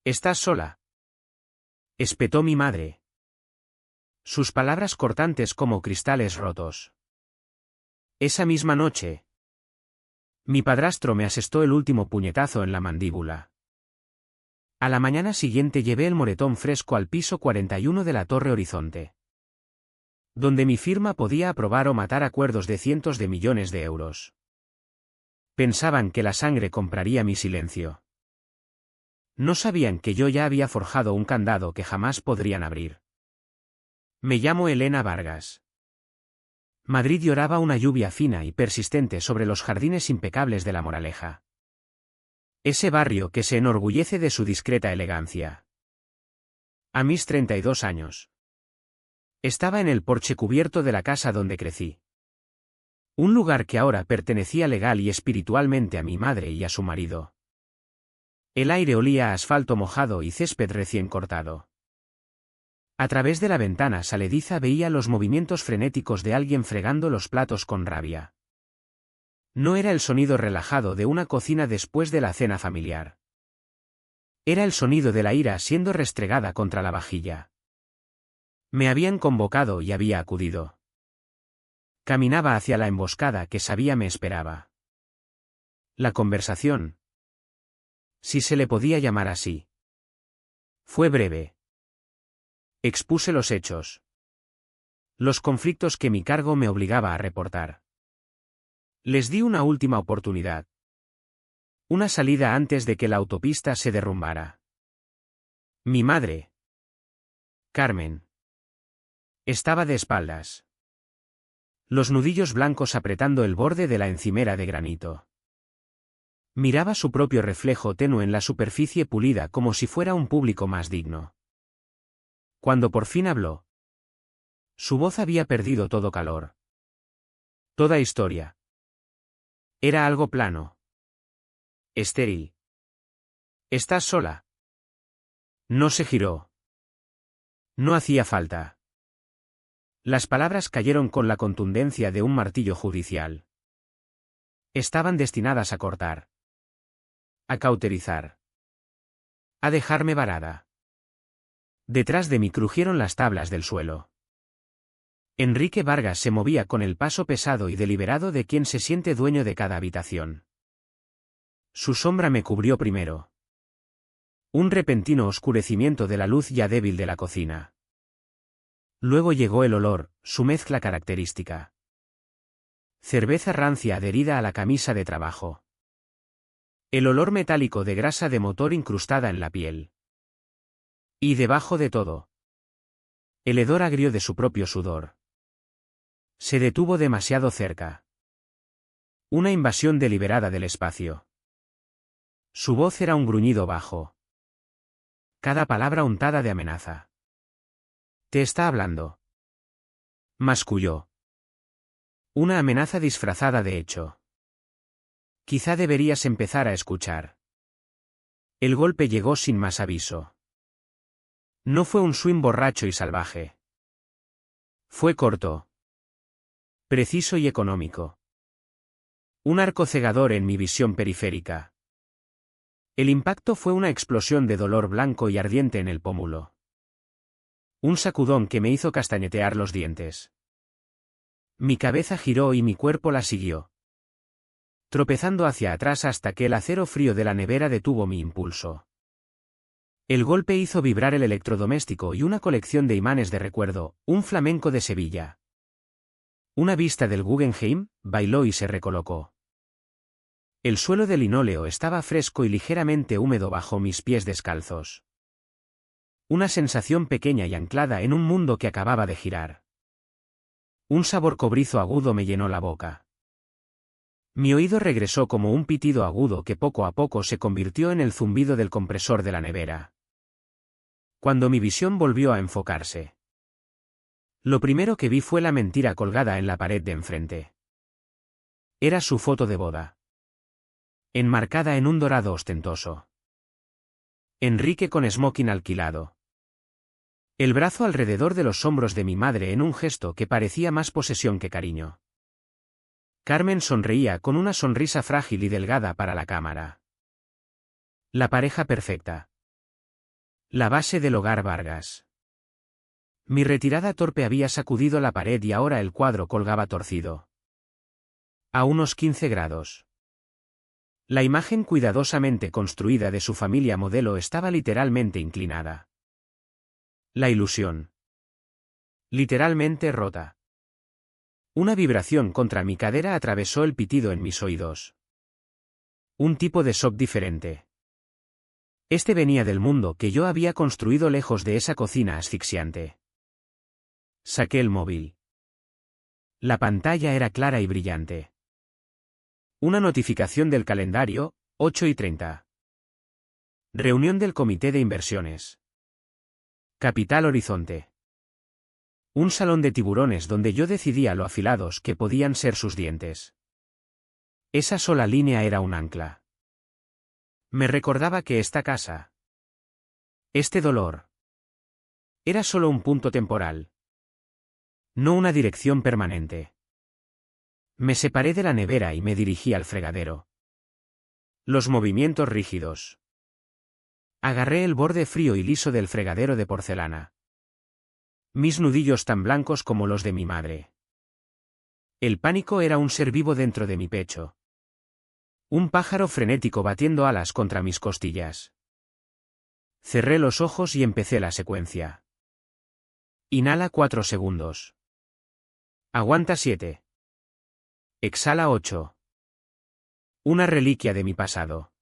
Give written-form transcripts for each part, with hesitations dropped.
¿Estás sola?, espetó mi madre. Sus palabras cortantes como cristales rotos. Esa misma noche, mi padrastro me asestó el último puñetazo en la mandíbula. A la mañana siguiente llevé el moretón fresco al piso 41 de la Torre Horizonte, donde mi firma podía aprobar o matar acuerdos de cientos de millones de euros. Pensaban que la sangre compraría mi silencio. No sabían que yo ya había forjado un candado que jamás podrían abrir. Me llamo Elena Vargas. Madrid lloraba una lluvia fina y persistente sobre los jardines impecables de La Moraleja. Ese barrio que se enorgullece de su discreta elegancia. A mis 32 años. Estaba en el porche cubierto de la casa donde crecí. Un lugar que ahora pertenecía legal y espiritualmente a mi madre y a su marido. El aire olía a asfalto mojado y césped recién cortado. A través de la ventana salediza veía los movimientos frenéticos de alguien fregando los platos con rabia. No era el sonido relajado de una cocina después de la cena familiar. Era el sonido de la ira siendo restregada contra la vajilla. Me habían convocado y había acudido. Caminaba hacia la emboscada que sabía me esperaba. La conversación, si se le podía llamar así, fue breve. Expuse los hechos. Los conflictos que mi cargo me obligaba a reportar. Les di una última oportunidad. Una salida antes de que la autopista se derrumbara. Mi madre, Carmen, estaba de espaldas. Los nudillos blancos apretando el borde de la encimera de granito. Miraba su propio reflejo tenue en la superficie pulida como si fuera un público más digno. Cuando por fin habló, su voz había perdido todo calor. Toda historia. Era algo plano. Estéril. ¿Estás sola? No se giró. No hacía falta. Las palabras cayeron con la contundencia de un martillo judicial. Estaban destinadas a cortar. A cauterizar. A dejarme varada. Detrás de mí crujieron las tablas del suelo. Enrique Vargas se movía con el paso pesado y deliberado de quien se siente dueño de cada habitación. Su sombra me cubrió primero. Un repentino oscurecimiento de la luz ya débil de la cocina. Luego llegó el olor, su mezcla característica. Cerveza rancia adherida a la camisa de trabajo. El olor metálico de grasa de motor incrustada en la piel. Y debajo de todo, el hedor agrio de su propio sudor. Se detuvo demasiado cerca. Una invasión deliberada del espacio. Su voz era un gruñido bajo. Cada palabra untada de amenaza. «Te está hablando», masculló. Una amenaza disfrazada de hecho. Quizá deberías empezar a escuchar. El golpe llegó sin más aviso. No fue un swing borracho y salvaje. Fue corto. Preciso y económico. Un arco cegador en mi visión periférica. El impacto fue una explosión de dolor blanco y ardiente en el pómulo. Un sacudón que me hizo castañetear los dientes. Mi cabeza giró y mi cuerpo la siguió. Tropezando hacia atrás hasta que el acero frío de la nevera detuvo mi impulso. El golpe hizo vibrar el electrodoméstico y una colección de imanes de recuerdo, un flamenco de Sevilla. Una vista del Guggenheim, bailó y se recolocó. El suelo de linóleo estaba fresco y ligeramente húmedo bajo mis pies descalzos. Una sensación pequeña y anclada en un mundo que acababa de girar. Un sabor cobrizo agudo me llenó la boca. Mi oído regresó como un pitido agudo que poco a poco se convirtió en el zumbido del compresor de la nevera. Cuando mi visión volvió a enfocarse, lo primero que vi fue la mentira colgada en la pared de enfrente. Era su foto de boda. Enmarcada en un dorado ostentoso. Enrique con smoking alquilado. El brazo alrededor de los hombros de mi madre en un gesto que parecía más posesión que cariño. Carmen sonreía con una sonrisa frágil y delgada para la cámara. La pareja perfecta. La base del hogar Vargas. Mi retirada torpe había sacudido la pared y ahora el cuadro colgaba torcido. A unos 15 grados. La imagen cuidadosamente construida de su familia modelo estaba literalmente inclinada. La ilusión. Literalmente rota. Una vibración contra mi cadera atravesó el pitido en mis oídos. Un tipo de shock diferente. Este venía del mundo que yo había construido lejos de esa cocina asfixiante. Saqué el móvil. La pantalla era clara y brillante. Una notificación del calendario, 8:30. Reunión del Comité de Inversiones. Capital Horizonte. Un salón de tiburones donde yo decidía lo afilados que podían ser sus dientes. Esa sola línea era un ancla. Me recordaba que esta casa, este dolor, era solo un punto temporal, no una dirección permanente. Me separé de la nevera y me dirigí al fregadero. Los movimientos rígidos. Agarré el borde frío y liso del fregadero de porcelana. Mis nudillos tan blancos como los de mi madre. El pánico era un ser vivo dentro de mi pecho. Un pájaro frenético batiendo alas contra mis costillas. Cerré los ojos y empecé la secuencia. Inhala 4 segundos. Aguanta 7. Exhala 8. Una reliquia de mi pasado.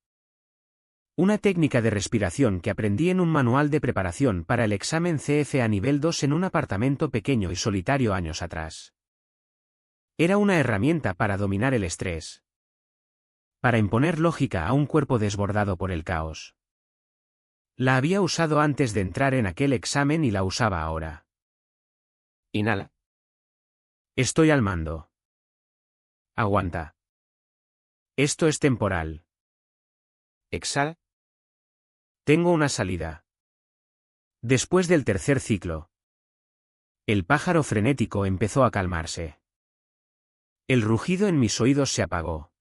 Una técnica de respiración que aprendí en un manual de preparación para el examen CFA nivel 2 en un apartamento pequeño y solitario años atrás. Era una herramienta para dominar el estrés. Para imponer lógica a un cuerpo desbordado por el caos. La había usado antes de entrar en aquel examen y la usaba ahora. Inhala. Estoy al mando. Aguanta. Esto es temporal. Exhala. Tengo una salida. Después del tercer ciclo. El pájaro frenético empezó a calmarse. El rugido en mis oídos se apagó.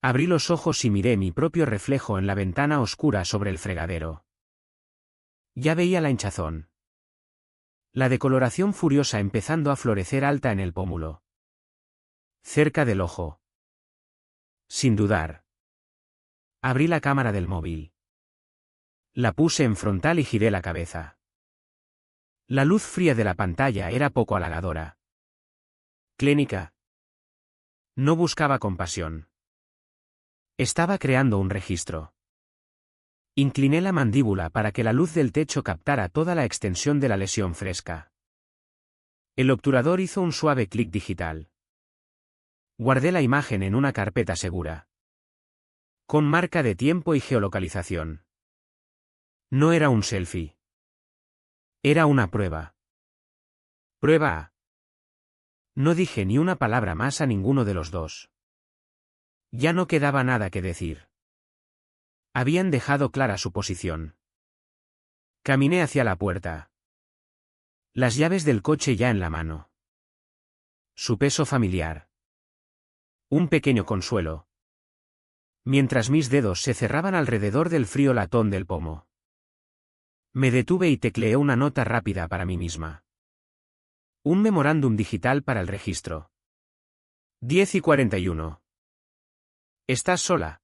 Abrí los ojos y miré mi propio reflejo en la ventana oscura sobre el fregadero. Ya veía la hinchazón. La decoloración furiosa empezando a florecer alta en el pómulo. Cerca del ojo. Sin dudar. Abrí la cámara del móvil. La puse en frontal y giré la cabeza. La luz fría de la pantalla era poco halagadora. Clínica. No buscaba compasión. Estaba creando un registro. Incliné la mandíbula para que la luz del techo captara toda la extensión de la lesión fresca. El obturador hizo un suave clic digital. Guardé la imagen en una carpeta segura. Con marca de tiempo y geolocalización. No era un selfie. Era una prueba. Prueba A. No dije ni una palabra más a ninguno de los dos. Ya no quedaba nada que decir. Habían dejado clara su posición. Caminé hacia la puerta. Las llaves del coche ya en la mano. Su peso familiar. Un pequeño consuelo. Mientras mis dedos se cerraban alrededor del frío latón del pomo. Me detuve y tecleé una nota rápida para mí misma. Un memorándum digital para el registro. 10:41. ¿Estás sola?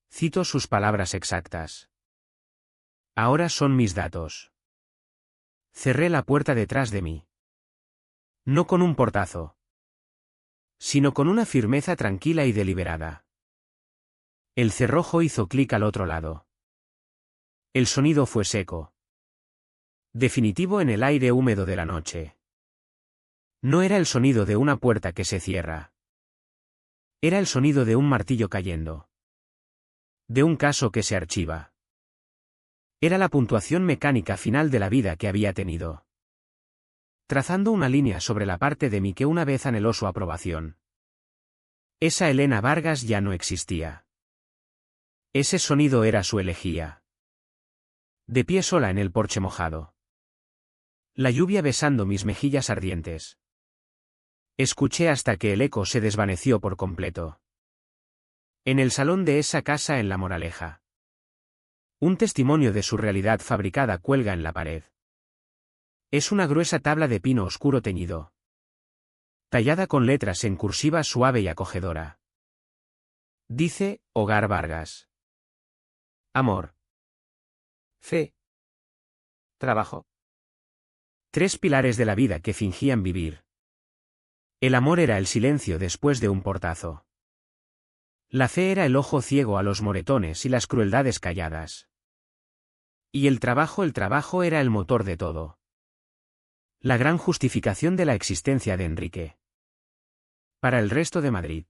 Cito sus palabras exactas. Ahora son mis datos. Cerré la puerta detrás de mí. No con un portazo. Sino con una firmeza tranquila y deliberada. El cerrojo hizo clic al otro lado. El sonido fue seco. Definitivo en el aire húmedo de la noche. No era el sonido de una puerta que se cierra. Era el sonido de un martillo cayendo. De un caso que se archiva. Era la puntuación mecánica final de la vida que había tenido. Trazando una línea sobre la parte de mí que una vez anheló su aprobación. Esa Elena Vargas ya no existía. Ese sonido era su elegía. De pie sola en el porche mojado. La lluvia besando mis mejillas ardientes. Escuché hasta que el eco se desvaneció por completo. En el salón de esa casa en La Moraleja. Un testimonio de su realidad fabricada cuelga en la pared. Es una gruesa tabla de pino oscuro teñido, tallada con letras en cursiva suave y acogedora. Dice, Hogar Vargas. Amor. Fe. Trabajo. 3 pilares de la vida que fingían vivir. El amor era el silencio después de un portazo. La fe era el ojo ciego a los moretones y las crueldades calladas. Y el trabajo era el motor de todo. La gran justificación de la existencia de Enrique. Para el resto de Madrid.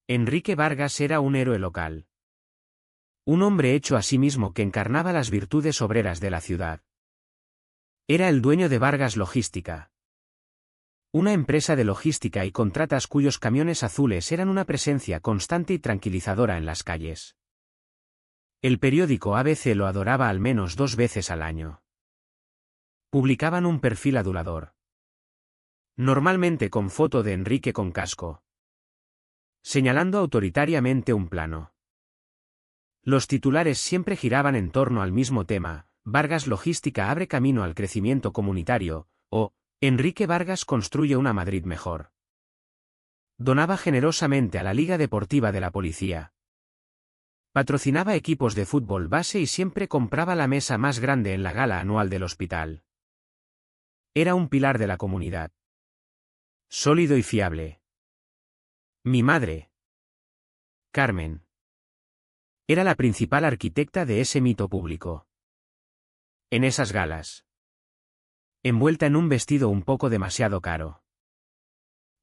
Enrique Vargas era un héroe local. Un hombre hecho a sí mismo que encarnaba las virtudes obreras de la ciudad. Era el dueño de Vargas Logística. Una empresa de logística y contratas cuyos camiones azules eran una presencia constante y tranquilizadora en las calles. El periódico ABC lo adoraba al menos 2 veces al año. Publicaban un perfil adulador. Normalmente con foto de Enrique con casco, señalando autoritariamente un plano. Los titulares siempre giraban en torno al mismo tema: Vargas Logística abre camino al crecimiento comunitario, o Enrique Vargas construye una Madrid mejor. Donaba generosamente a la Liga Deportiva de la Policía. Patrocinaba equipos de fútbol base y siempre compraba la mesa más grande en la gala anual del hospital. Era un pilar de la comunidad. Sólido y fiable. Mi madre, Carmen, era la principal arquitecta de ese mito público. En esas galas, envuelta en un vestido un poco demasiado caro,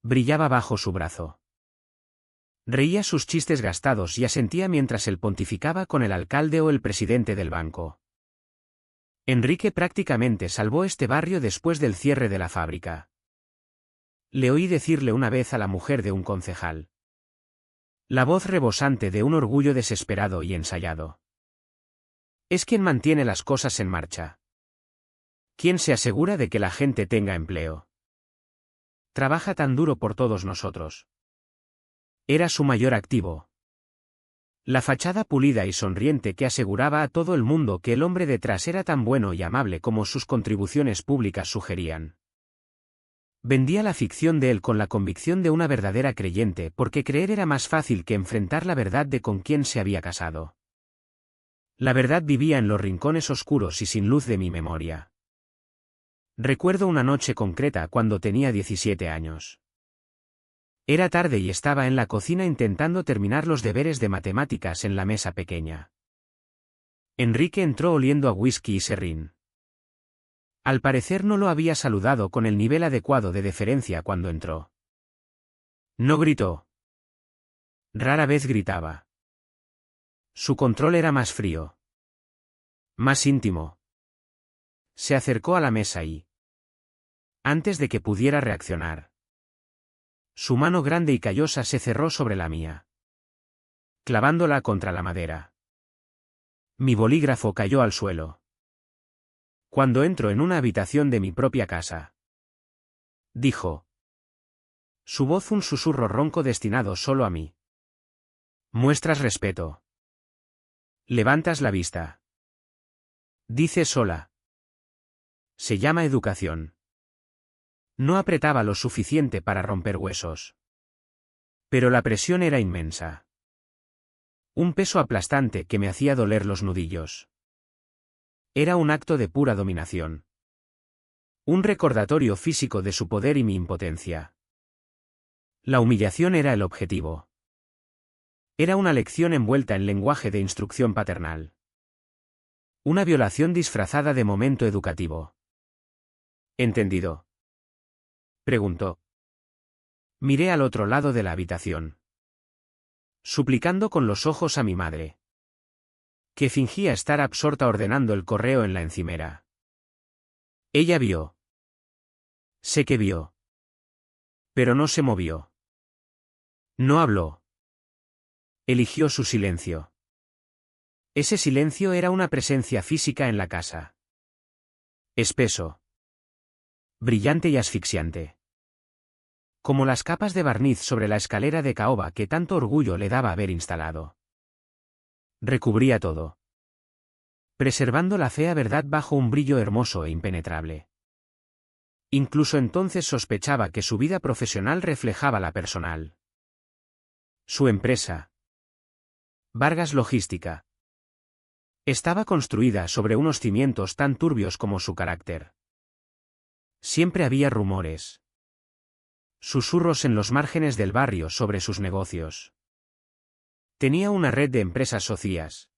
brillaba bajo su brazo. Reía sus chistes gastados y asentía mientras él pontificaba con el alcalde o el presidente del banco. Enrique prácticamente salvó este barrio después del cierre de la fábrica. Le oí decirle una vez a la mujer de un concejal. La voz rebosante de un orgullo desesperado y ensayado. Es quien mantiene las cosas en marcha. ¿Quién se asegura de que la gente tenga empleo? Trabaja tan duro por todos nosotros. Era su mayor activo. La fachada pulida y sonriente que aseguraba a todo el mundo que el hombre detrás era tan bueno y amable como sus contribuciones públicas sugerían. Vendía la ficción de él con la convicción de una verdadera creyente, porque creer era más fácil que enfrentar la verdad de con quién se había casado. La verdad vivía en los rincones oscuros y sin luz de mi memoria. Recuerdo una noche concreta cuando tenía 17 años. Era tarde y estaba en la cocina intentando terminar los deberes de matemáticas en la mesa pequeña. Enrique entró oliendo a whisky y serrín. Al parecer no lo había saludado con el nivel adecuado de deferencia cuando entró. No gritó. Rara vez gritaba. Su control era más frío. Más íntimo. Se acercó a la mesa y, antes de que pudiera reaccionar, su mano grande y callosa se cerró sobre la mía, clavándola contra la madera. Mi bolígrafo cayó al suelo. Cuando entro en una habitación de mi propia casa, dijo. Su voz un susurro ronco destinado solo a mí. Muestras respeto. Levantas la vista. Dice sola. Se llama educación. No apretaba lo suficiente para romper huesos. Pero la presión era inmensa. Un peso aplastante que me hacía doler los nudillos. Era un acto de pura dominación. Un recordatorio físico de su poder y mi impotencia. La humillación era el objetivo. Era una lección envuelta en lenguaje de instrucción paternal. Una violación disfrazada de momento educativo. ¿Entendido?, preguntó. Miré al otro lado de la habitación, suplicando con los ojos a mi madre, que fingía estar absorta ordenando el correo en la encimera. Ella vio. Sé que vio. Pero no se movió. No habló. Eligió su silencio. Ese silencio era una presencia física en la casa. Espeso. Brillante y asfixiante. Como las capas de barniz sobre la escalera de caoba que tanto orgullo le daba haber instalado. Recubría todo. preservando la fea verdad bajo un brillo hermoso e impenetrable. Incluso entonces sospechaba que su vida profesional reflejaba la personal. Su empresa, Vargas Logística, estaba construida sobre unos cimientos tan turbios como su carácter. Siempre había rumores, susurros en los márgenes del barrio sobre sus negocios. Tenía una red de empresas socias,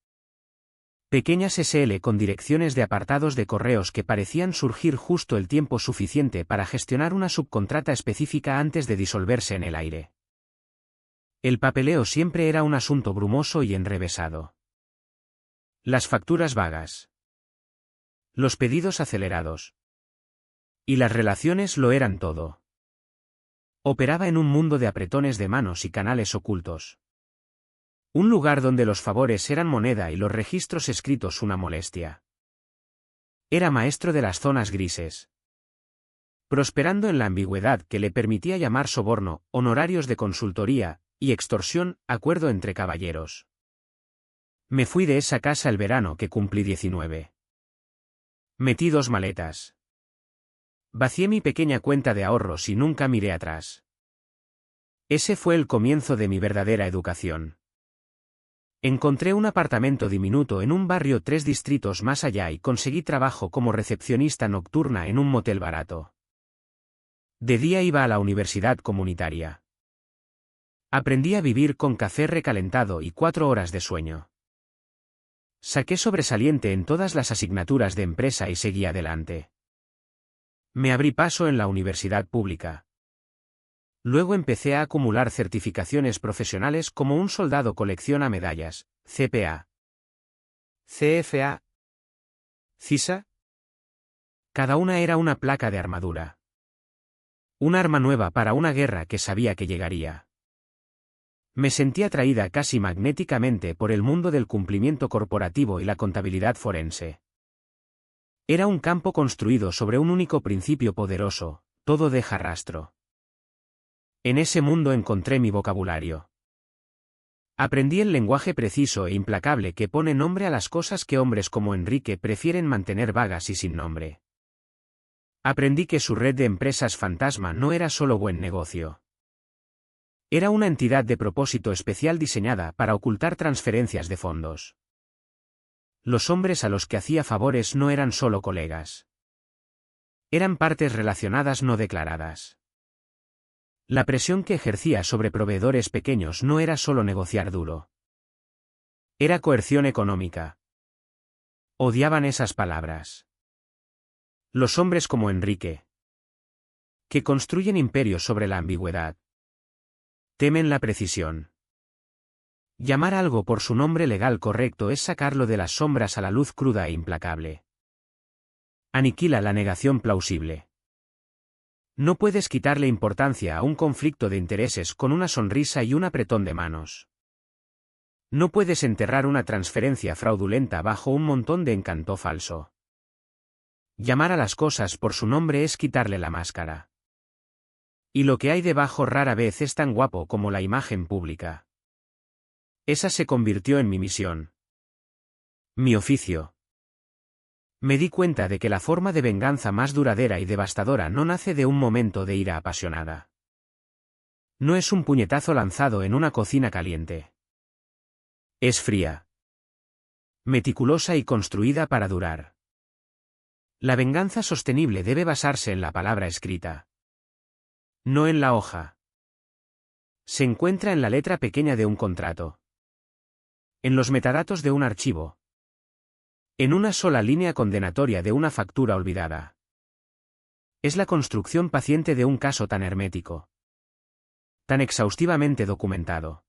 pequeñas SL con direcciones de apartados de correos que parecían surgir justo el tiempo suficiente para gestionar una subcontrata específica antes de disolverse en el aire. El papeleo siempre era un asunto brumoso y enrevesado. Las facturas vagas, los pedidos acelerados. Y las relaciones lo eran todo. Operaba en un mundo de apretones de manos y canales ocultos. Un lugar donde los favores eran moneda y los registros escritos una molestia. Era maestro de las zonas grises, prosperando en la ambigüedad que le permitía llamar soborno, honorarios de consultoría, y extorsión, acuerdo entre caballeros. Me fui de esa casa el verano que cumplí 19. Metí 2 maletas. Vacié mi pequeña cuenta de ahorros y nunca miré atrás. Ese fue el comienzo de mi verdadera educación. Encontré un apartamento diminuto en un barrio 3 distritos más allá y conseguí trabajo como recepcionista nocturna en un motel barato. De día iba a la universidad comunitaria. Aprendí a vivir con café recalentado y 4 horas de sueño. Saqué sobresaliente en todas las asignaturas de empresa y seguí adelante. Me abrí paso en la universidad pública. Luego empecé a acumular certificaciones profesionales como un soldado colecciona medallas, CPA, CFA, CISA. Cada una era una placa de armadura. Un arma nueva para una guerra que sabía que llegaría. Me sentí atraída casi magnéticamente por el mundo del cumplimiento corporativo y la contabilidad forense. Era un campo construido sobre un único principio poderoso: todo deja rastro. En ese mundo encontré mi vocabulario. Aprendí el lenguaje preciso e implacable que pone nombre a las cosas que hombres como Enrique prefieren mantener vagas y sin nombre. Aprendí que su red de empresas fantasma no era solo buen negocio. Era una entidad de propósito especial diseñada para ocultar transferencias de fondos. Los hombres a los que hacía favores no eran solo colegas. Eran partes relacionadas no declaradas. La presión que ejercía sobre proveedores pequeños no era solo negociar duro. Era coerción económica. Odiaban esas palabras. Los hombres como Enrique, que construyen imperios sobre la ambigüedad, temen la precisión. Llamar algo por su nombre legal correcto es sacarlo de las sombras a la luz cruda e implacable. Aniquila la negación plausible. No puedes quitarle importancia a un conflicto de intereses con una sonrisa y un apretón de manos. No puedes enterrar una transferencia fraudulenta bajo un montón de encanto falso. Llamar a las cosas por su nombre es quitarle la máscara. Y lo que hay debajo rara vez es tan guapo como la imagen pública. Esa se convirtió en mi misión. Mi oficio. Me di cuenta de que la forma de venganza más duradera y devastadora no nace de un momento de ira apasionada. No es un puñetazo lanzado en una cocina caliente. Es fría, meticulosa y construida para durar. La venganza sostenible debe basarse en la palabra escrita, no en la hoja. Se encuentra en la letra pequeña de un contrato, en los metadatos de un archivo, en una sola línea condenatoria de una factura olvidada. Es la construcción paciente de un caso tan hermético, tan exhaustivamente documentado,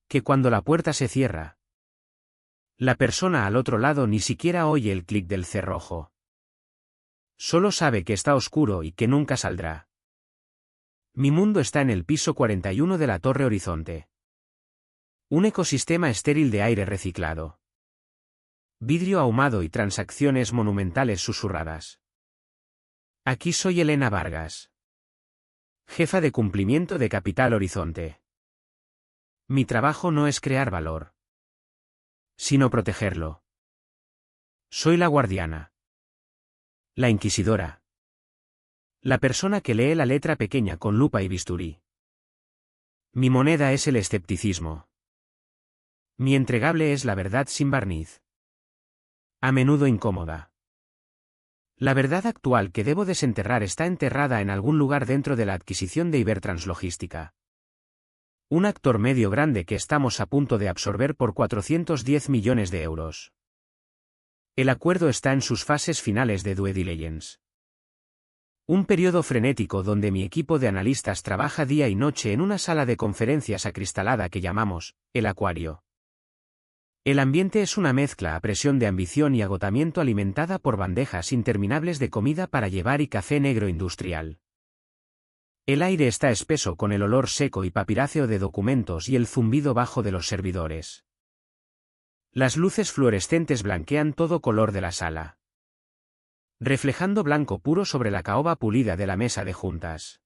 que cuando la puerta se cierra, la persona al otro lado ni siquiera oye el clic del cerrojo. Solo sabe que está oscuro y que nunca saldrá. Mi mundo está en el piso 41 de la Torre Horizonte. Un ecosistema estéril de aire reciclado, vidrio ahumado y transacciones monumentales susurradas. Aquí soy Elena Vargas, jefa de cumplimiento de Capital Horizonte. Mi trabajo no es crear valor, sino protegerlo. Soy la guardiana. La inquisidora. La persona que lee la letra pequeña con lupa y bisturí. Mi moneda es el escepticismo. Mi entregable es la verdad sin barniz. A menudo incómoda. La verdad actual que debo desenterrar está enterrada en algún lugar dentro de la adquisición de Ibertrans Logística. Un actor medio grande que estamos a punto de absorber por 410 millones de euros. El acuerdo está en sus fases finales de due diligence. Un periodo frenético donde mi equipo de analistas trabaja día y noche en una sala de conferencias acristalada que llamamos el Acuario. El ambiente es una mezcla a presión de ambición y agotamiento alimentada por bandejas interminables de comida para llevar y café negro industrial. El aire está espeso con el olor seco y papiráceo de documentos y el zumbido bajo de los servidores. Las luces fluorescentes blanquean todo color de la sala, reflejando blanco puro sobre la caoba pulida de la mesa de juntas.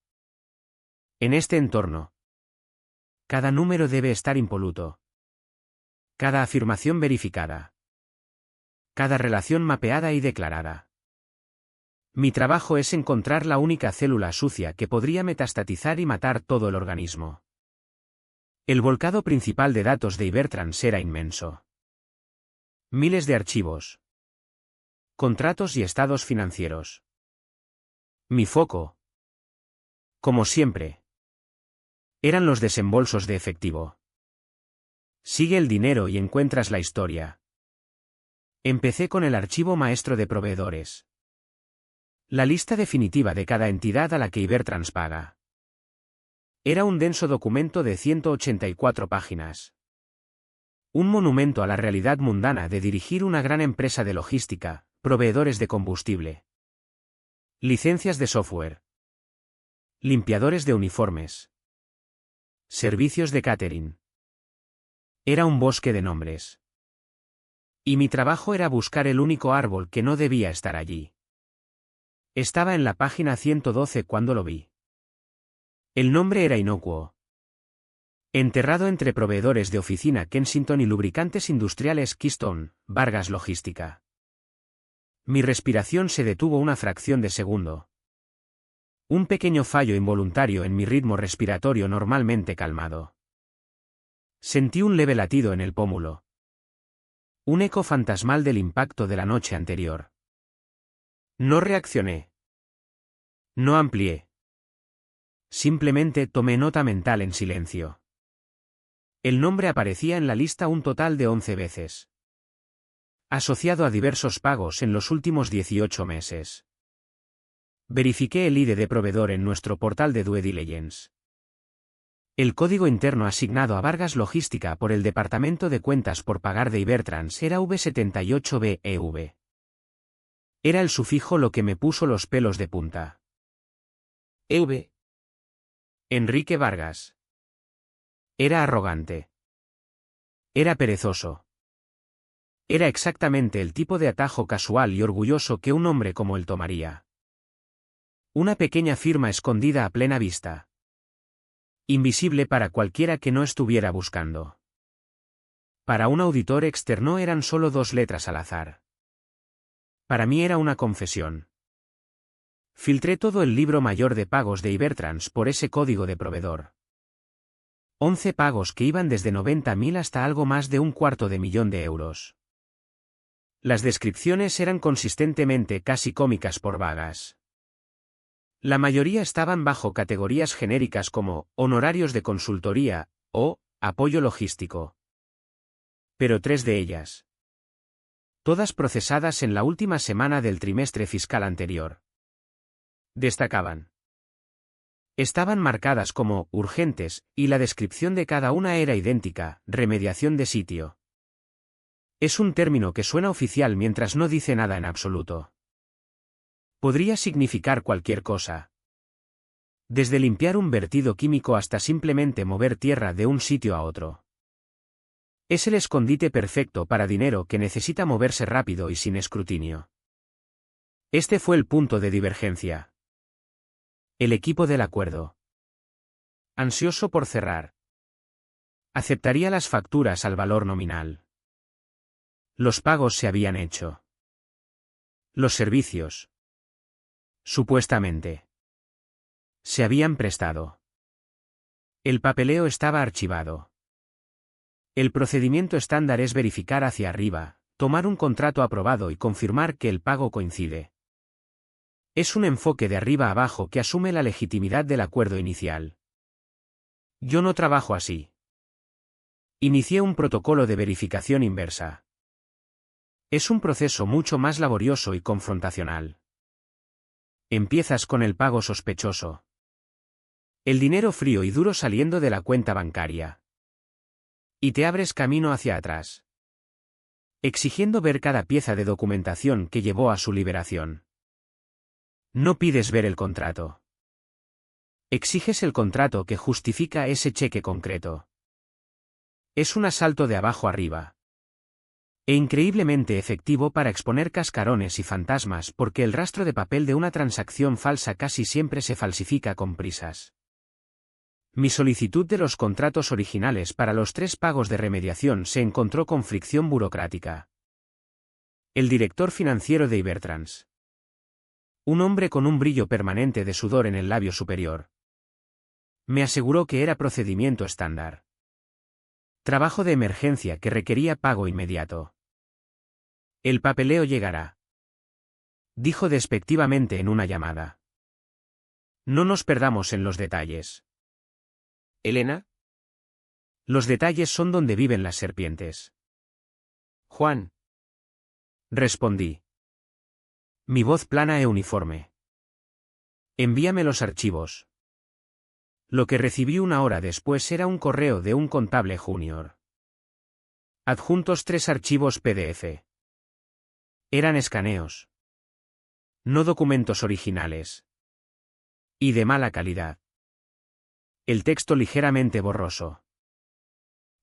En este entorno, cada número debe estar impoluto. Cada afirmación verificada. Cada relación mapeada y declarada. Mi trabajo es encontrar la única célula sucia que podría metastatizar y matar todo el organismo. El volcado principal de datos de Ibertrans era inmenso. Miles de archivos. Contratos y estados financieros. Mi foco, como siempre, eran los desembolsos de efectivo. Sigue el dinero y encuentras la historia. Empecé con el archivo maestro de proveedores. La lista definitiva de cada entidad a la que Ibertrans paga. Era un denso documento de 184 páginas. Un monumento a la realidad mundana de dirigir una gran empresa de logística, proveedores de combustible. Licencias de software. Limpiadores de uniformes. Servicios de catering. Era un bosque de nombres. Y mi trabajo era buscar el único árbol que no debía estar allí. Estaba en la página 112 cuando lo vi. El nombre era inocuo. Enterrado entre proveedores de oficina Kensington y lubricantes industriales Keystone, Vargas Logística. Mi respiración se detuvo una fracción de segundo. Un pequeño fallo involuntario en mi ritmo respiratorio normalmente calmado. Sentí un leve latido en el pómulo. Un eco fantasmal del impacto de la noche anterior. No reaccioné. No amplié. Simplemente tomé nota mental en silencio. El nombre aparecía en la lista un total de 11 veces. Asociado a diversos pagos en los últimos 18 meses. Verifiqué el ID de proveedor en nuestro portal de Due Diligence. El código interno asignado a Vargas Logística por el Departamento de Cuentas por Pagar de Ibertrans era V78BEV. Era el sufijo lo que me puso los pelos de punta. EV. Enrique Vargas. Era arrogante. Era perezoso. Era exactamente el tipo de atajo casual y orgulloso que un hombre como él tomaría. Una pequeña firma escondida a plena vista. Invisible para cualquiera que no estuviera buscando. Para un auditor externo eran solo 2 letras al azar. Para mí era una confesión. Filtré todo el libro mayor de pagos de Ibertrans por ese código de proveedor. 11 pagos que iban desde 90.000 hasta algo más de $250.000 de euros. Las descripciones eran consistentemente casi cómicas por vagas. La mayoría estaban bajo categorías genéricas como honorarios de consultoría o apoyo logístico. Pero 3 de ellas, todas procesadas en la última semana del trimestre fiscal anterior, destacaban. Estaban marcadas como urgentes, y la descripción de cada una era idéntica: remediación de sitio. Es un término que suena oficial mientras no dice nada en absoluto. Podría significar cualquier cosa. Desde limpiar un vertido químico hasta simplemente mover tierra de un sitio a otro. Es el escondite perfecto para dinero que necesita moverse rápido y sin escrutinio. Este fue el punto de divergencia. El equipo del acuerdo. Ansioso por cerrar. Aceptaría las facturas al valor nominal. Los pagos se habían hecho. Los servicios. Supuestamente. Se habían prestado. El papeleo estaba archivado. El procedimiento estándar es verificar hacia arriba, tomar un contrato aprobado y confirmar que el pago coincide. Es un enfoque de arriba a abajo que asume la legitimidad del acuerdo inicial. Yo no trabajo así. Inicié un protocolo de verificación inversa. Es un proceso mucho más laborioso y confrontacional. Empiezas con el pago sospechoso. El dinero frío y duro saliendo de la cuenta bancaria. Y te abres camino hacia atrás, exigiendo ver cada pieza de documentación que llevó a su liberación. No pides ver el contrato. Exiges el contrato que justifica ese cheque concreto. Es un asalto de abajo arriba. E increíblemente efectivo para exponer cascarones y fantasmas porque el rastro de papel de una transacción falsa casi siempre se falsifica con prisas. Mi solicitud de los contratos originales para los 3 pagos de remediación se encontró con fricción burocrática. El director financiero de Ibertrans. Un hombre con un brillo permanente de sudor en el labio superior. Me aseguró que era procedimiento estándar. Trabajo de emergencia que requería pago inmediato. El papeleo llegará, dijo despectivamente en una llamada. No nos perdamos en los detalles. ¿Elena? Los detalles son donde viven las serpientes. Juan. Respondí. Mi voz plana e uniforme. Envíame los archivos. Lo que recibí una hora después era un correo de un contable junior. Adjuntos 3 archivos PDF. Eran escaneos. No documentos originales. Y de mala calidad. El texto ligeramente borroso.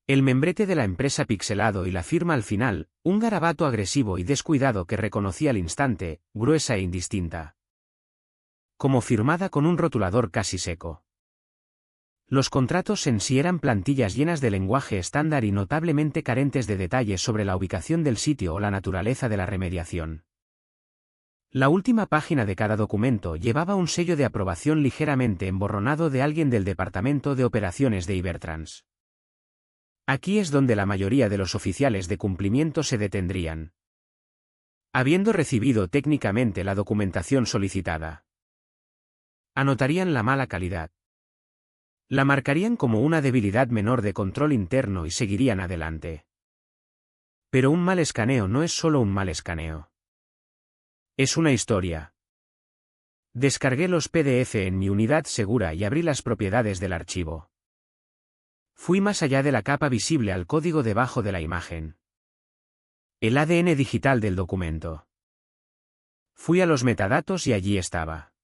El membrete de la empresa pixelado y la firma al final, un garabato agresivo y descuidado que reconocí al instante, gruesa e indistinta. Como firmada con un rotulador casi seco. Los contratos en sí eran plantillas llenas de lenguaje estándar y notablemente carentes de detalles sobre la ubicación del sitio o la naturaleza de la remediación. La última página de cada documento llevaba un sello de aprobación ligeramente emborronado de alguien del departamento de operaciones de Ibertrans. Aquí es donde la mayoría de los oficiales de cumplimiento se detendrían. Habiendo recibido técnicamente la documentación solicitada, anotarían la mala calidad. La marcarían como una debilidad menor de control interno y seguirían adelante. Pero un mal escaneo no es solo un mal escaneo. Es una historia. Descargué los PDF en mi unidad segura y abrí las propiedades del archivo. Fui más allá de la capa visible al código debajo de la imagen. El ADN digital del documento. Fui a los metadatos y allí estaba.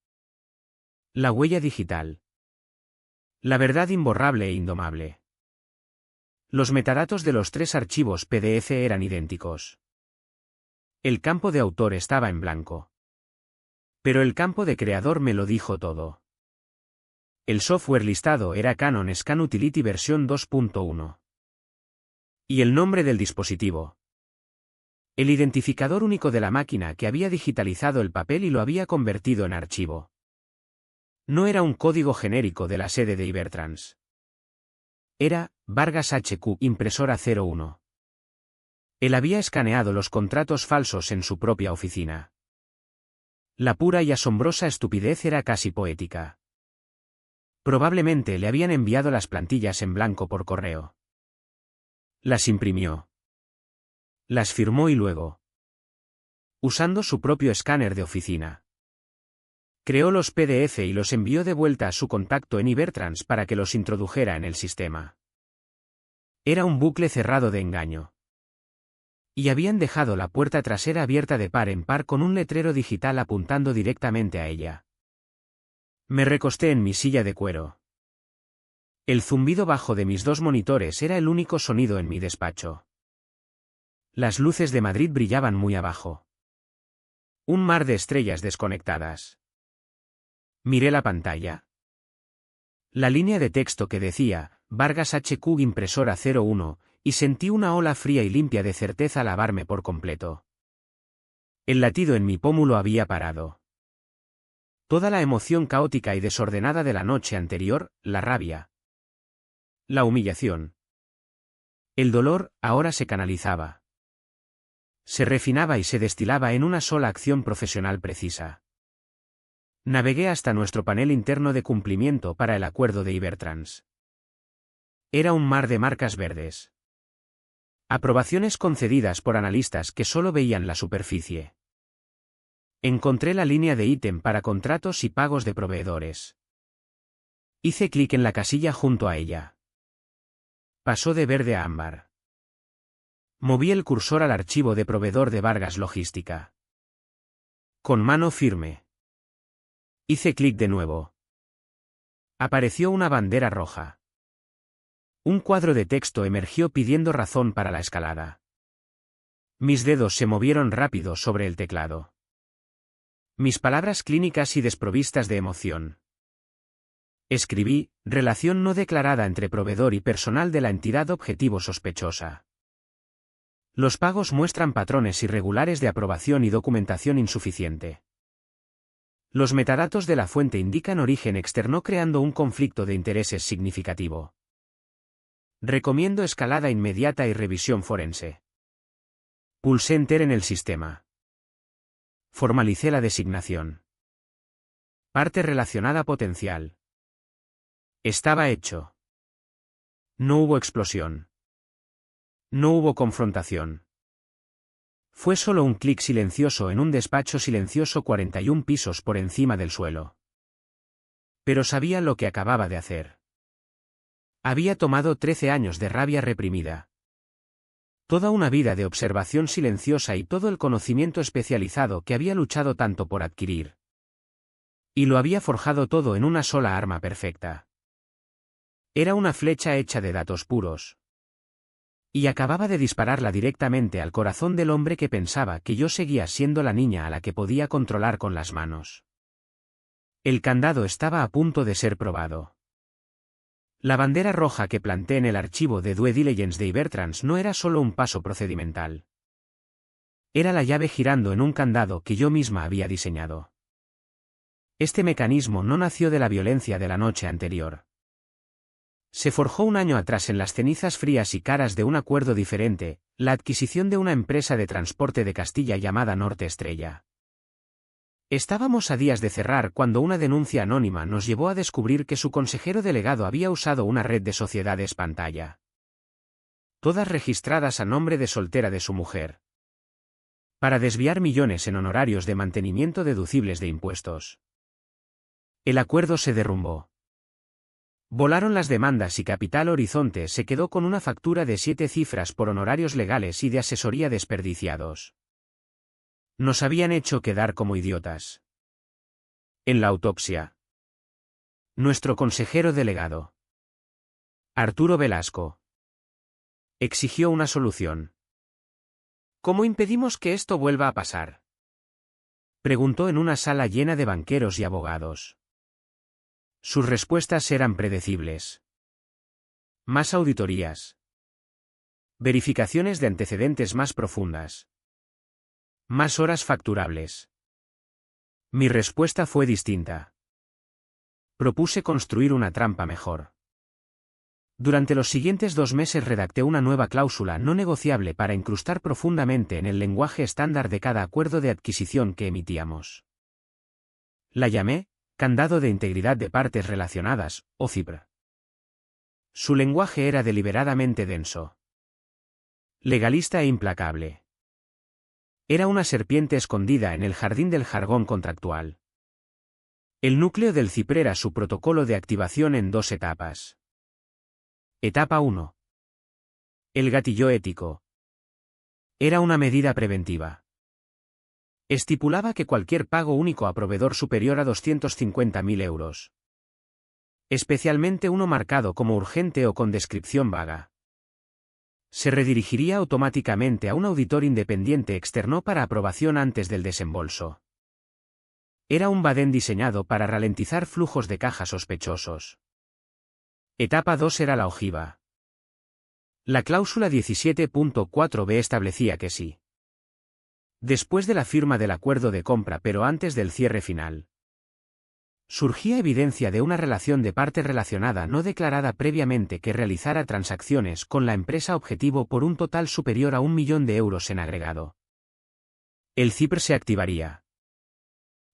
La huella digital. La verdad imborrable e indomable. Los metadatos de los 3 archivos PDF eran idénticos. El campo de autor estaba en blanco. Pero el campo de creador me lo dijo todo. El software listado era Canon Scan Utility versión 2.1. Y el nombre del dispositivo. El identificador único de la máquina que había digitalizado el papel y lo había convertido en archivo. No era un código genérico de la sede de Ibertrans. Era Vargas HQ impresora 01. Él había escaneado los contratos falsos en su propia oficina. La pura y asombrosa estupidez era casi poética. Probablemente le habían enviado las plantillas en blanco por correo. Las imprimió. Las firmó y luego, usando su propio escáner de oficina, creó los PDF y los envió de vuelta a su contacto en Ibertrans para que los introdujera en el sistema. Era un bucle cerrado de engaño. Y habían dejado la puerta trasera abierta de par en par con un letrero digital apuntando directamente a ella. Me recosté en mi silla de cuero. El zumbido bajo de mis 2 monitores era el único sonido en mi despacho. Las luces de Madrid brillaban muy abajo. Un mar de estrellas desconectadas. Miré la pantalla. La línea de texto que decía, Vargas HQ impresora 01, y sentí una ola fría y limpia de certeza lavarme por completo. El latido en mi pómulo había parado. Toda la emoción caótica y desordenada de la noche anterior, la rabia, la humillación, el dolor, ahora se canalizaba. Se refinaba y se destilaba en una sola acción profesional precisa. Navegué hasta nuestro panel interno de cumplimiento para el acuerdo de Ibertrans. Era un mar de marcas verdes. Aprobaciones concedidas por analistas que solo veían la superficie. Encontré la línea de ítem para contratos y pagos de proveedores. Hice clic en la casilla junto a ella. Pasó de verde a ámbar. Moví el cursor al archivo de proveedor de Vargas Logística. Con mano firme. Hice clic de nuevo. Apareció una bandera roja. Un cuadro de texto emergió pidiendo razón para la escalada. Mis dedos se movieron rápido sobre el teclado. Mis palabras clínicas y desprovistas de emoción. Escribí, relación no declarada entre proveedor y personal de la entidad objetivo sospechosa. Los pagos muestran patrones irregulares de aprobación y documentación insuficiente. Los metadatos de la fuente indican origen externo creando un conflicto de intereses significativo. Recomiendo escalada inmediata y revisión forense. Pulsé Enter en el sistema. Formalicé la designación. Parte relacionada potencial. Estaba hecho. No hubo explosión. No hubo confrontación. Fue solo un clic silencioso en un despacho silencioso 41 pisos por encima del suelo. Pero sabía lo que acababa de hacer. Había tomado 13 años de rabia reprimida. Toda una vida de observación silenciosa y todo el conocimiento especializado que había luchado tanto por adquirir. Y lo había forjado todo en una sola arma perfecta. Era una flecha hecha de datos puros. Y acababa de dispararla directamente al corazón del hombre que pensaba que yo seguía siendo la niña a la que podía controlar con las manos. El candado estaba a punto de ser probado. La bandera roja que planté en el archivo de Due Diligence de Ibertrans no era solo un paso procedimental. Era la llave girando en un candado que yo misma había diseñado. Este mecanismo no nació de la violencia de la noche anterior. Se forjó un año atrás en las cenizas frías y caras de un acuerdo diferente, la adquisición de una empresa de transporte de Castilla llamada Norte Estrella. Estábamos a días de cerrar cuando una denuncia anónima nos llevó a descubrir que su consejero delegado había usado una red de sociedades pantalla. Todas registradas a nombre de soltera de su mujer. Para desviar millones en honorarios de mantenimiento deducibles de impuestos. El acuerdo se derrumbó. Volaron las demandas y Capital Horizonte se quedó con una factura de 7 cifras por honorarios legales y de asesoría desperdiciados. Nos habían hecho quedar como idiotas. En la autopsia. Nuestro consejero delegado, Arturo Velasco, exigió una solución. ¿Cómo impedimos que esto vuelva a pasar?, preguntó en una sala llena de banqueros y abogados. Sus respuestas eran predecibles. Más auditorías. Verificaciones de antecedentes más profundas. Más horas facturables. Mi respuesta fue distinta. Propuse construir una trampa mejor. Durante los siguientes 2 meses redacté una nueva cláusula no negociable para incrustar profundamente en el lenguaje estándar de cada acuerdo de adquisición que emitíamos. La llamé Candado de Integridad de Partes Relacionadas, o CIPR. Su lenguaje era deliberadamente denso. Legalista e implacable. Era una serpiente escondida en el jardín del jargón contractual. El núcleo del CIPR era su protocolo de activación en 2 etapas. Etapa 1. El gatillo ético. Era una medida preventiva. Estipulaba que cualquier pago único a proveedor superior a 250.000 euros. Especialmente uno marcado como urgente o con descripción vaga. Se redirigiría automáticamente a un auditor independiente externo para aprobación antes del desembolso. Era un badén diseñado para ralentizar flujos de caja sospechosos. Etapa 2 era la ojiva. La cláusula 17.4b establecía que si Después de la firma del acuerdo de compra pero antes del cierre final, surgía evidencia de una relación de parte relacionada no declarada previamente que realizara transacciones con la empresa objetivo por un total superior a 1 millón de euros en agregado. El CIPR se activaría.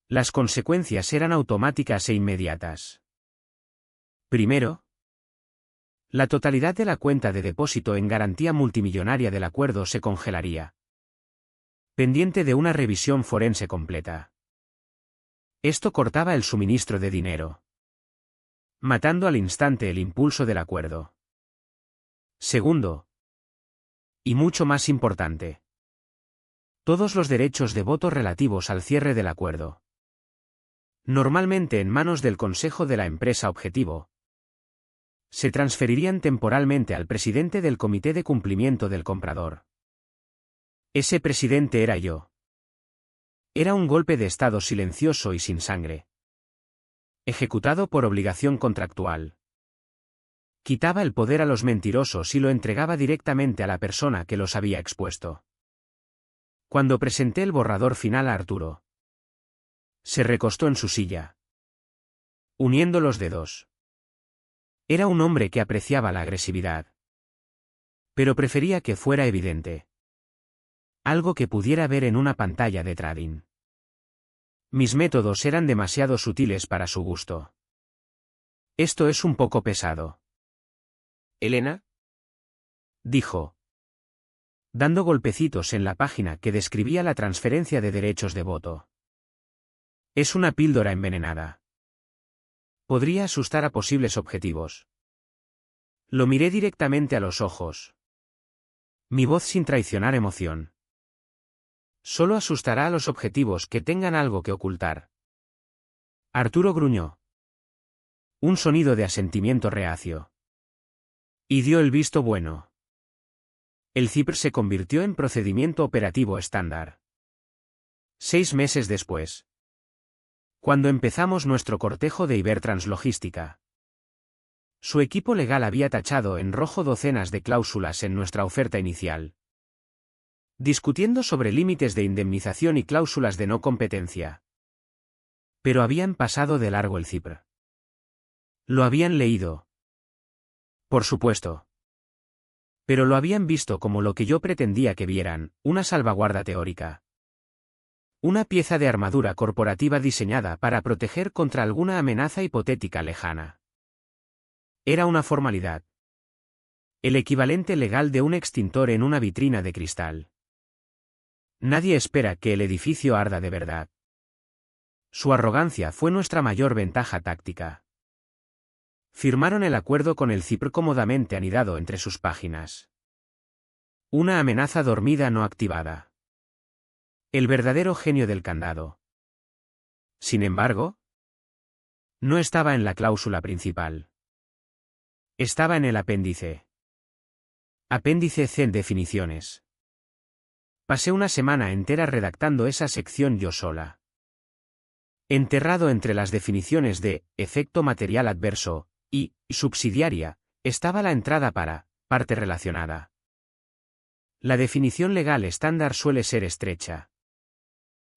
Las consecuencias eran automáticas e inmediatas. Primero, la totalidad de la cuenta de depósito en garantía multimillonaria del acuerdo se congelaría, pendiente de una revisión forense completa. Esto cortaba el suministro de dinero, matando al instante el impulso del acuerdo. Segundo, y mucho más importante, todos los derechos de voto relativos al cierre del acuerdo, normalmente en manos del consejo de la empresa objetivo, se transferirían temporalmente al presidente del comité de cumplimiento del comprador. Ese presidente era yo. Era un golpe de estado silencioso y sin sangre, ejecutado por obligación contractual. Quitaba el poder a los mentirosos y lo entregaba directamente a la persona que los había expuesto. Cuando presenté el borrador final a Arturo, se recostó en su silla, uniendo los dedos. Era un hombre que apreciaba la agresividad, pero prefería que fuera evidente. Algo que pudiera ver en una pantalla de trading. Mis métodos eran demasiado sutiles para su gusto. Esto es un poco pesado. ¿Elena? Dijo, dando golpecitos en la página que describía la transferencia de derechos de voto. Es una píldora envenenada. Podría asustar a posibles objetivos. Lo miré directamente a los ojos. Mi voz sin traicionar emoción. Solo asustará a los objetivos que tengan algo que ocultar. Arturo gruñó. Un sonido de asentimiento reacio. Y dio el visto bueno. El CIPR se convirtió en procedimiento operativo estándar. 6 meses después, cuando empezamos nuestro cortejo de Ibertrans Logística, su equipo legal había tachado en rojo docenas de cláusulas en nuestra oferta inicial, discutiendo sobre límites de indemnización y cláusulas de no competencia. Pero habían pasado de largo el CIPR. Lo habían leído. Por supuesto. Pero lo habían visto como lo que yo pretendía que vieran, una salvaguarda teórica. Una pieza de armadura corporativa diseñada para proteger contra alguna amenaza hipotética lejana. Era una formalidad. El equivalente legal de un extintor en una vitrina de cristal. Nadie espera que el edificio arda de verdad. Su arrogancia fue nuestra mayor ventaja táctica. Firmaron el acuerdo con el CIPR cómodamente anidado entre sus páginas. Una amenaza dormida no activada. El verdadero genio del candado. Sin embargo, no estaba en la cláusula principal. Estaba en el apéndice. Apéndice C en definiciones. Pasé una semana entera redactando esa sección yo sola. Enterrado entre las definiciones de efecto material adverso y subsidiaria, estaba la entrada para parte relacionada. La definición legal estándar suele ser estrecha,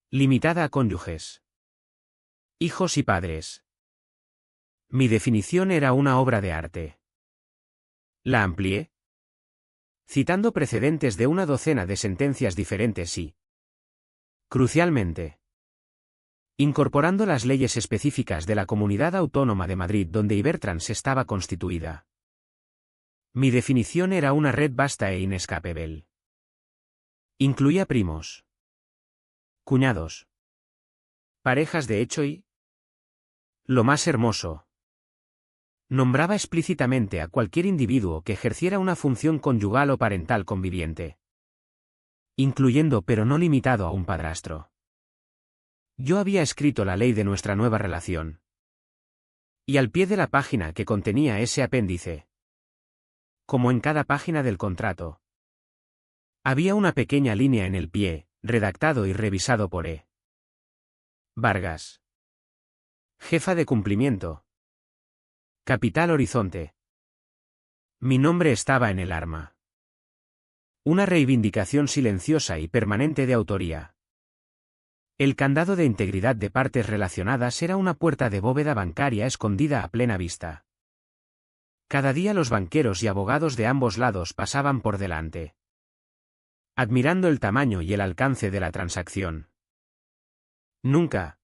limitada a cónyuges, hijos y padres. Mi definición era una obra de arte. La amplié, citando precedentes de una docena de sentencias diferentes y, crucialmente, incorporando las leyes específicas de la Comunidad Autónoma de Madrid donde Ibertrans estaba constituida. Mi definición era una red vasta e inescapable. Incluía primos, cuñados, parejas de hecho y, lo más hermoso, nombraba explícitamente a cualquier individuo que ejerciera una función conyugal o parental conviviente, incluyendo pero no limitado a un padrastro. Yo había escrito la ley de nuestra nueva relación. Y al pie de la página que contenía ese apéndice, como en cada página del contrato, había una pequeña línea en el pie, redactado y revisado por E. Vargas. Jefa de cumplimiento. Capital Horizonte. Mi nombre estaba en el arma. Una reivindicación silenciosa y permanente de autoría. El candado de integridad de partes relacionadas era una puerta de bóveda bancaria escondida a plena vista. Cada día los banqueros y abogados de ambos lados pasaban por delante, admirando el tamaño y el alcance de la transacción. Nunca,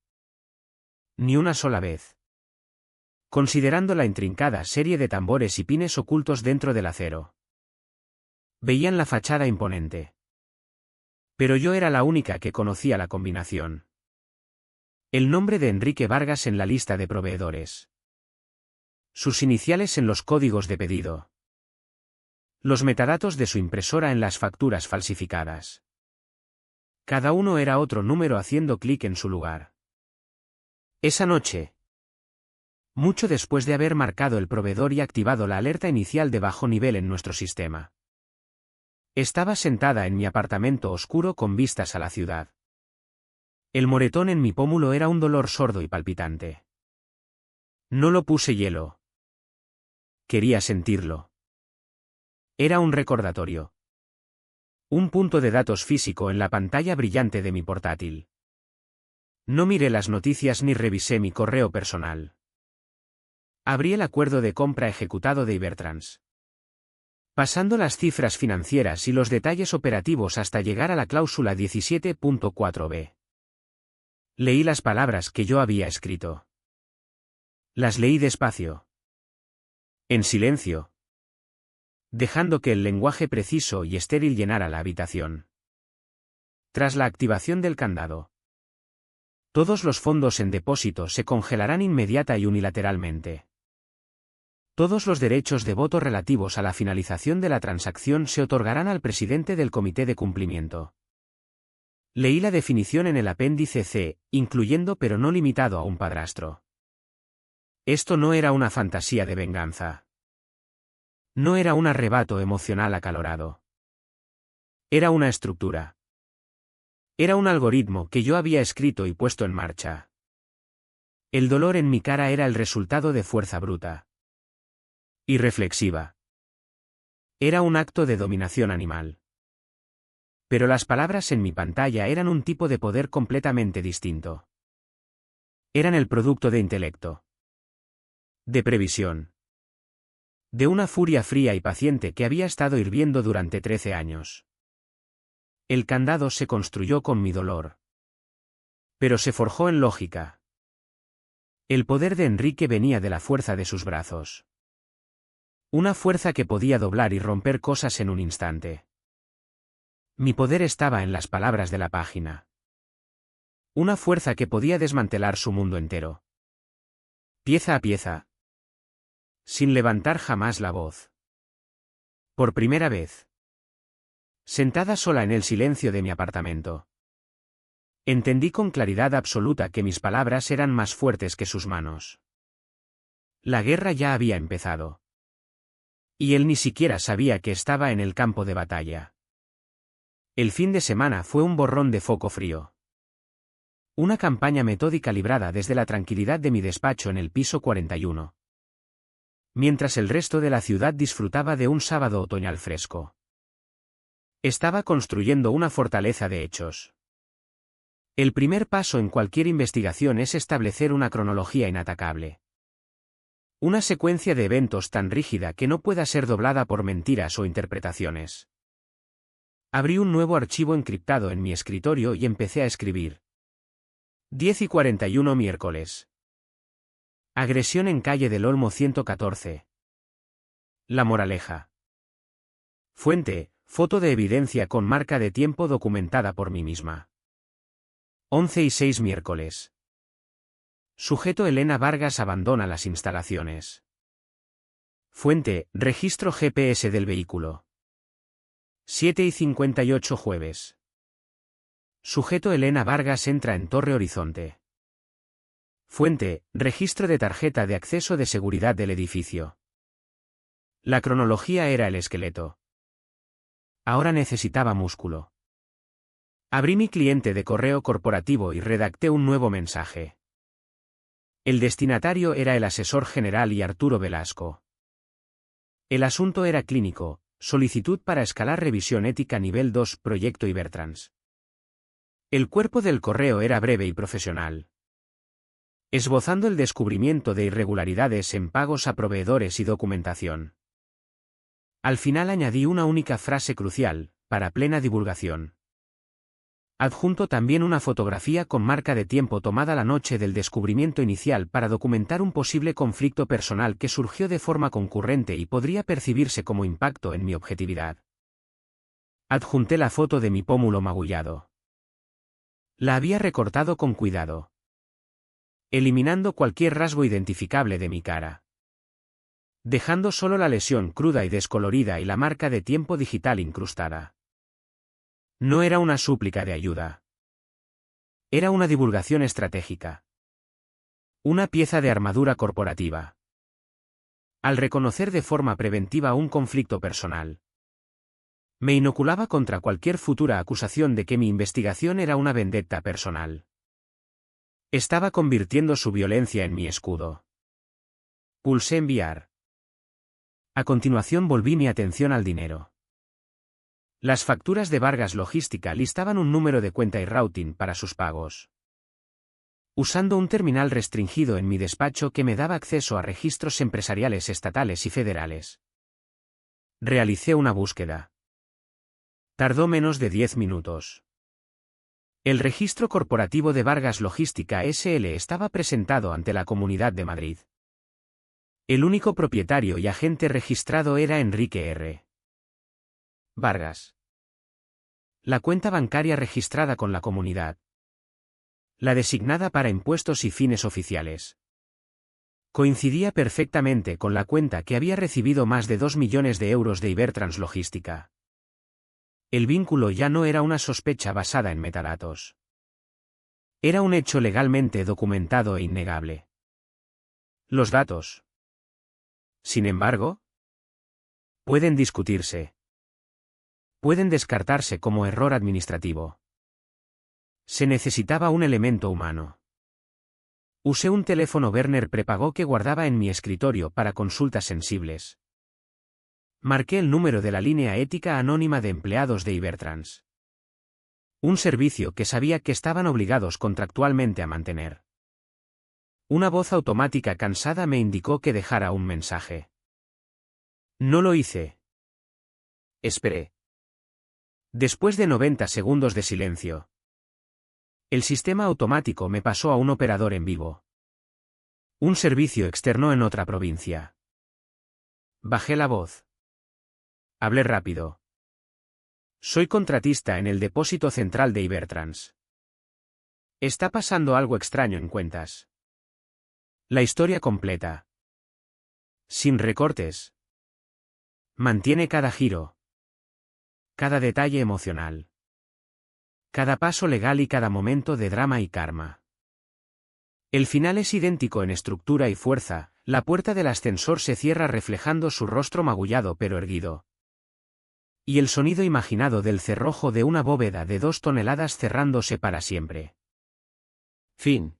ni una sola vez, considerando la intrincada serie de tambores y pines ocultos dentro del acero, veían la fachada imponente. Pero yo era la única que conocía la combinación. El nombre de Enrique Vargas en la lista de proveedores. Sus iniciales en los códigos de pedido. Los metadatos de su impresora en las facturas falsificadas. Cada uno era otro número haciendo clic en su lugar. Esa noche, mucho después de haber marcado el proveedor y activado la alerta inicial de bajo nivel en nuestro sistema, estaba sentada en mi apartamento oscuro con vistas a la ciudad. El moretón en mi pómulo era un dolor sordo y palpitante. No lo puse hielo. Quería sentirlo. Era un recordatorio. Un punto de datos físico en la pantalla brillante de mi portátil. No miré las noticias ni revisé mi correo personal. Abrí el acuerdo de compra ejecutado de Ibertrans, pasando las cifras financieras y los detalles operativos hasta llegar a la cláusula 17.4b. Leí las palabras que yo había escrito. Las leí despacio, en silencio, dejando que el lenguaje preciso y estéril llenara la habitación. Tras la activación del candado, todos los fondos en depósito se congelarán inmediata y unilateralmente. Todos los derechos de voto relativos a la finalización de la transacción se otorgarán al presidente del comité de cumplimiento. Leí la definición en el apéndice C, incluyendo pero no limitado a un padrastro. Esto no era una fantasía de venganza. No era un arrebato emocional acalorado. Era una estructura. Era un algoritmo que yo había escrito y puesto en marcha. El dolor en mi cara era el resultado de fuerza bruta. Irreflexiva. Era un acto de dominación animal. Pero las palabras en mi pantalla eran un tipo de poder completamente distinto. Eran el producto de intelecto. De previsión. De una furia fría y paciente que había estado hirviendo durante 13 años. El candado se construyó con mi dolor. Pero se forjó en lógica. El poder de Enrique venía de la fuerza de sus brazos. Una fuerza que podía doblar y romper cosas en un instante. Mi poder estaba en las palabras de la página. Una fuerza que podía desmantelar su mundo entero. Pieza a pieza. Sin levantar jamás la voz. Por primera vez. Sentada sola en el silencio de mi apartamento. Entendí con claridad absoluta que mis palabras eran más fuertes que sus manos. La guerra ya había empezado. Y él ni siquiera sabía que estaba en el campo de batalla. El fin de semana fue un borrón de foco frío. Una campaña metódica librada desde la tranquilidad de mi despacho en el piso 41. Mientras el resto de la ciudad disfrutaba de un sábado otoñal fresco. Estaba construyendo una fortaleza de hechos. El primer paso en cualquier investigación es establecer una cronología inatacable. Una secuencia de eventos tan rígida que no pueda ser doblada por mentiras o interpretaciones. Abrí un nuevo archivo encriptado en mi escritorio y empecé a escribir. 10:41 miércoles. Agresión en calle del Olmo 114. La moraleja. Fuente, foto de evidencia con marca de tiempo documentada por mí misma. 11:06 miércoles. Sujeto Elena Vargas abandona las instalaciones. Fuente, registro GPS del vehículo. 7:58 jueves. Sujeto Elena Vargas entra en Torre Horizonte. Fuente, registro de tarjeta de acceso de seguridad del edificio. La cronología era el esqueleto. Ahora necesitaba músculo. Abrí mi cliente de correo corporativo y redacté un nuevo mensaje. El destinatario era el asesor general y Arturo Velasco. El asunto era clínico, solicitud para escalar revisión ética nivel 2, proyecto Ibertrans. El cuerpo del correo era breve y profesional, esbozando el descubrimiento de irregularidades en pagos a proveedores y documentación. Al final añadí una única frase crucial, para plena divulgación. Adjunto también una fotografía con marca de tiempo tomada la noche del descubrimiento inicial para documentar un posible conflicto personal que surgió de forma concurrente y podría percibirse como impacto en mi objetividad. Adjunté la foto de mi pómulo magullado. La había recortado con cuidado, eliminando cualquier rasgo identificable de mi cara, dejando solo la lesión cruda y descolorida y la marca de tiempo digital incrustada. No era una súplica de ayuda. Era una divulgación estratégica. Una pieza de armadura corporativa. Al reconocer de forma preventiva un conflicto personal, me inoculaba contra cualquier futura acusación de que mi investigación era una vendetta personal. Estaba convirtiendo su violencia en mi escudo. Pulsé enviar. A continuación volví mi atención al dinero. Las facturas de Vargas Logística listaban un número de cuenta y routing para sus pagos. Usando un terminal restringido en mi despacho que me daba acceso a registros empresariales estatales y federales, realicé una búsqueda. Tardó menos de 10 minutos. El registro corporativo de Vargas Logística S.L. estaba presentado ante la Comunidad de Madrid. El único propietario y agente registrado era Enrique R. Vargas. La cuenta bancaria registrada con la comunidad. La designada para impuestos y fines oficiales. Coincidía perfectamente con la cuenta que había recibido más de 2 millones de euros de Ibertrans Logística. El vínculo ya no era una sospecha basada en metadatos. Era un hecho legalmente documentado e innegable. Los datos, sin embargo, pueden discutirse. Pueden descartarse como error administrativo. Se necesitaba un elemento humano. Usé un teléfono Werner prepago que guardaba en mi escritorio para consultas sensibles. Marqué el número de la línea ética anónima de empleados de Ibertrans. Un servicio que sabía que estaban obligados contractualmente a mantener. Una voz automática cansada me indicó que dejara un mensaje. No lo hice. Esperé. Después de 90 segundos de silencio, el sistema automático me pasó a un operador en vivo. Un servicio externo en otra provincia. Bajé la voz. Hablé rápido. Soy contratista en el depósito central de Ibertrans. Está pasando algo extraño en cuentas. La historia completa. Sin recortes. Mantiene cada giro. Cada detalle emocional. Cada paso legal y cada momento de drama y karma. El final es idéntico en estructura y fuerza, la puerta del ascensor se cierra reflejando su rostro magullado pero erguido. Y el sonido imaginado del cerrojo de una bóveda de 2 toneladas cerrándose para siempre. Fin.